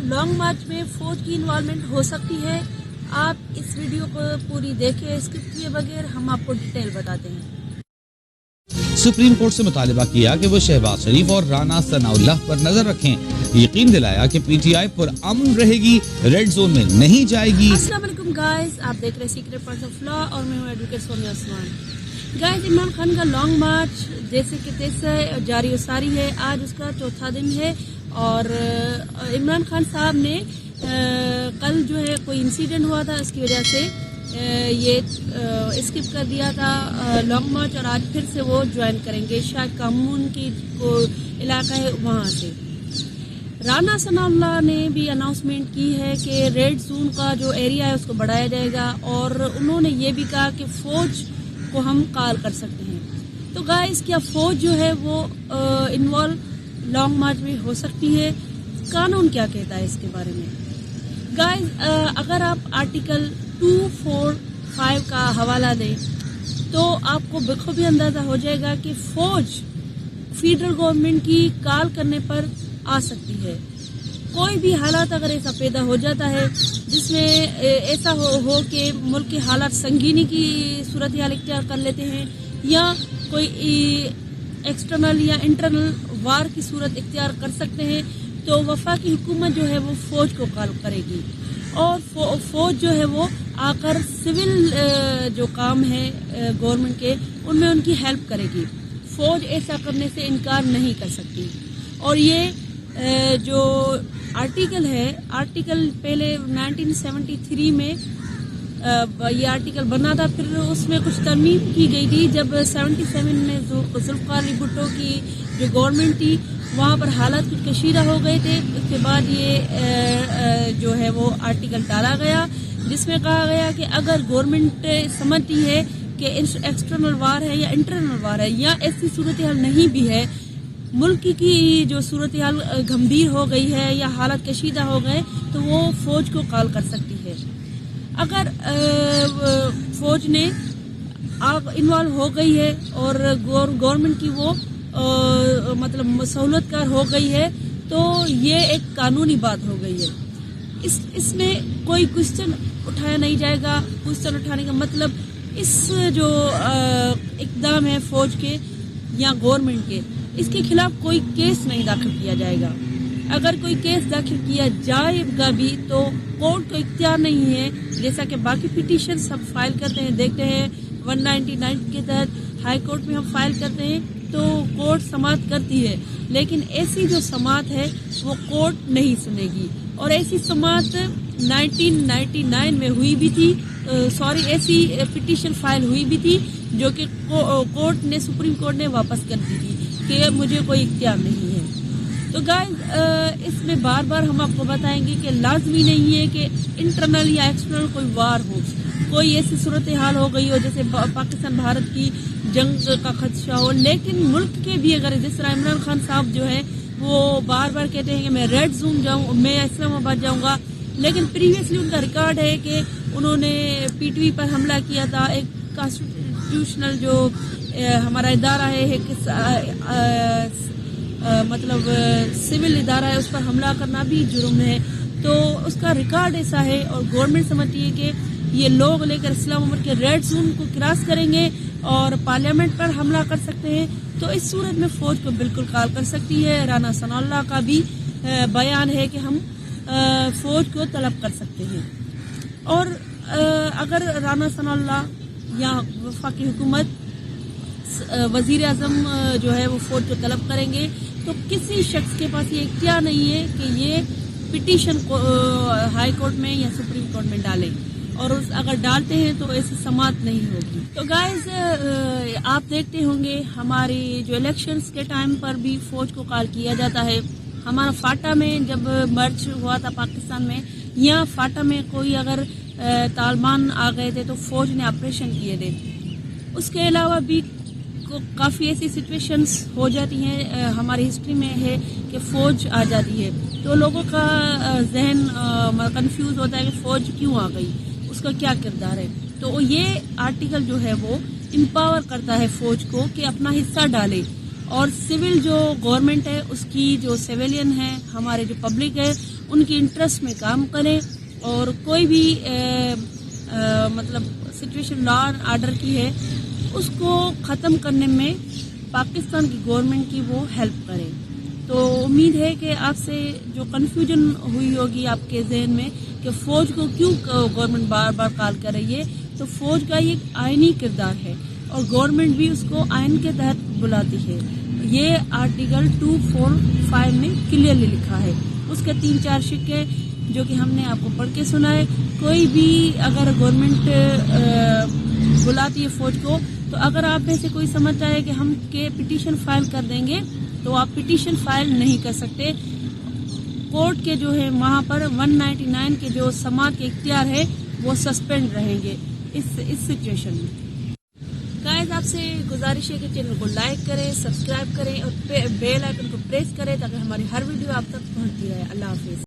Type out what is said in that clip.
Long मार्च में फौज की इन्वॉल्वमेंट हो सकती है। आप इस वीडियो को पूरी देखें, स्किप किए बगैर हम आपको डिटेल बताते हैं। सुप्रीम कोर्ट से मुतालिबा किया कि वो शहबाज शरीफ और राना सनाउल्लाह पर नजर रखें। यकीन दिलाया कि पीटीआई पुरअमन रहेगी, रेड जोन में नहीं जाएगी। अस्सलाम वालेकुम गाइस, आप देख रहे हैं सीक्रेट पार्ट्स ऑफ लॉ और मैं हूं एडवोकेट सोनिया उस्मान। गाइस, इमरान खान का लॉन्ग मार्च जैसे कि तैसे जारी व सारी है। आज उसका चौथा दिन है और इमरान खान साहब ने कल जो है कोई इंसिडेंट हुआ था, इसकी वजह से ये स्किप कर दिया था लॉन्ग मार्च और आज फिर से वो ज्वाइन करेंगे। शायद कामून की को इलाका है वहाँ से। राना सनाउल्लाह ने भी अनाउंसमेंट की है कि रेड जोन का जो एरिया है उसको बढ़ाया जाएगा और उन्होंने ये भी कहा कि फौज को हम कॉल कर सकते हैं। तो गाइस, क्या फौज जो है वो इन्वॉल्व लॉन्ग मार्च में हो सकती है? कानून क्या कहता है इसके बारे में? गाइस, अगर आप आर्टिकल 245 का हवाला दें तो आपको बखूबी अंदाजा हो जाएगा कि फौज फेडरल गवर्नमेंट की कॉल करने पर आ सकती है। कोई भी हालात अगर ऐसा पैदा हो जाता है जिसमें ऐसा हो कि मुल्क के हालात संगीनी की सूरत हाल इख्तियार कर लेते हैं या कोई एक्सटर्नल या इंटरनल वार की सूरत इख्तियार कर सकते हैं, तो वफाकी हुकूमत जो है वो फौज को कॉल करेगी और फौज जो है वो आकर सिविल जो काम है गवर्नमेंट के उनमें उनकी हेल्प करेगी। फौज ऐसा करने से इनकार नहीं कर सकती। और ये जो आर्टिकल है, आर्टिकल पहले 1973 में ये आर्टिकल बना था, फिर उसमें कुछ तरमीम की गई थी जब 77 में जुल्फ़िकार अली भुट्टो की जो गवर्नमेंट थी वहाँ पर हालात कुछ कशीदा हो गए थे। उसके बाद ये जो है वो आर्टिकल डाला गया जिसमें कहा गया कि अगर गवर्नमेंट समझती है कि एक्सटर्नल वार है या इंटरनल वार है या ऐसी सूरत हाल नहीं भी है, मुल्क की जो सूरत हाल गंभीर हो गई है या हालात कशीदा हो गए, तो वो फौज को कॉल कर सकती है। अगर फौज ने इन्वॉल्व हो गई है और गवर्नमेंट की वो मतलब सहूलतकार हो गई है, तो ये एक कानूनी बात हो गई है। इसमें कोई क्वेश्चन उठाया नहीं जाएगा। क्वेश्चन उठाने का मतलब इस जो इक़दाम है फौज के या गवर्नमेंट के, इसके खिलाफ कोई केस नहीं दाखिल किया जाएगा। अगर कोई केस दाखिल किया जाएगा भी तो कोर्ट को इख्तियार नहीं है, जैसा कि बाकी पिटीशन सब फाइल करते हैं, देखते हैं 199 के तहत हाई कोर्ट में हम फाइल करते हैं तो कोर्ट समाअत करती है, लेकिन ऐसी जो समाअत है वो कोर्ट नहीं सुनेगी। और ऐसी समाअत 1999 में हुई भी थी, ऐसी पिटीशन फाइल हुई भी थी जो कि कोर्ट ने, सुप्रीम कोर्ट ने वापस कर दी थी कि मुझे कोई इख्तियार नहीं है। तो गाइस, इसमें बार बार हम आपको बताएंगे कि लाजमी नहीं है कि इंटरनल या एक्सटर्नल कोई वार हो, कोई ऐसी सूरत हाल हो गई हो जैसे पाकिस्तान भारत की जंग का खदशा हो, लेकिन मुल्क के भी अगर जिस तरह इमरान खान साहब जो है वो बार बार कहते हैं कि मैं रेड जोन जाऊँ, मैं इस्लामाबाद जाऊँगा, लेकिन प्रीवियसली उनका रिकॉर्ड है कि उन्होंने पीटीवी पर हमला किया था। एक कॉन्स्टिट्यूशनल जो हमारा इदारा है मतलब सिविल इदारा है, उस पर हमला करना भी जुर्म है। तो उसका रिकॉर्ड ऐसा है और गवर्नमेंट समझती है कि ये लोग लेकर इस्लामाबाद के रेड जोन को क्रॉस करेंगे और पार्लियामेंट पर हमला कर सकते हैं, तो इस सूरत में फौज को बिल्कुल कॉल कर सकती है। राना सनाउल्लाह का भी बयान है कि हम फौज को तलब कर सकते हैं। और अगर राना सनाउल्लाह या वफाकी हुकूमत वजीर आजम जो है वो फौज को तलब करेंगे, तो किसी शख्स के पास ये इख्तियार नहीं है कि ये पिटीशन को हाई कोर्ट में या सुप्रीम कोर्ट में डालें, और अगर डालते हैं तो ऐसी समाअत नहीं होगी। तो गाइस, आप देखते होंगे हमारी जो इलेक्शंस के टाइम पर भी फौज को कॉल किया जाता है। हमारा फाटा में जब मर्ज हुआ था पाकिस्तान में, या फाटा में कोई अगर तालिबान आ गए थे तो फौज ने ऑपरेशन किए थे। उसके अलावा भी काफ़ी ऐसी सिचुएशंस हो जाती हैं हमारी हिस्ट्री में है कि फ़ौज आ जाती है, तो लोगों का जहन कंफ्यूज होता है कि फ़ौज क्यों आ गई, उसका क्या किरदार है। तो ये आर्टिकल जो है वो एम्पावर करता है फ़ौज को कि अपना हिस्सा डाले, और सिविल जो गवर्नमेंट है उसकी जो सिविलियन है, हमारे जो पब्लिक है, ان کی انٹرسٹ میں کام کریں اور کوئی بھی مطلب سچویشن لا اینڈ آرڈر کی ہے اس کو ختم کرنے میں پاکستان کی گورنمنٹ کی وہ ہیلپ کرے. تو امید ہے کہ آپ سے جو کنفیوژن ہوئی ہوگی آپ کے ذہن میں کہ فوج کو کیوں گورنمنٹ بار بار کال کر رہی ہے, تو فوج کا یہ آئینی کردار ہے اور گورنمنٹ بھی اس کو آئین کے تحت بلاتی ہے. یہ آرٹیکل 245 میں کلیئرلی لکھا ہے. اس کے 3-4 شکے جو کہ ہم نے آپ کو پڑھ کے سنا ہے. کوئی بھی اگر گورنمنٹ بلاتی ہے فوج کو, تو اگر آپ میں سے کوئی سمجھتا ہے کہ ہم کے پٹیشن فائل کر دیں گے تو آپ پٹیشن فائل نہیں کر سکتے. کورٹ کے جو ہے وہاں پر 199 کے جو سماعت کے اختیار ہے وہ سسپینڈ رہیں گے اس سچویشن میں. گائز آپ سے گزارش ہے کہ چینل کو لائک کریں, سبسکرائب کریں اور بیل آئیکن کو پریس کریں تاکہ ہماری ہر ویڈیو آپ تک پہنچتی رہے. اللہ حافظ.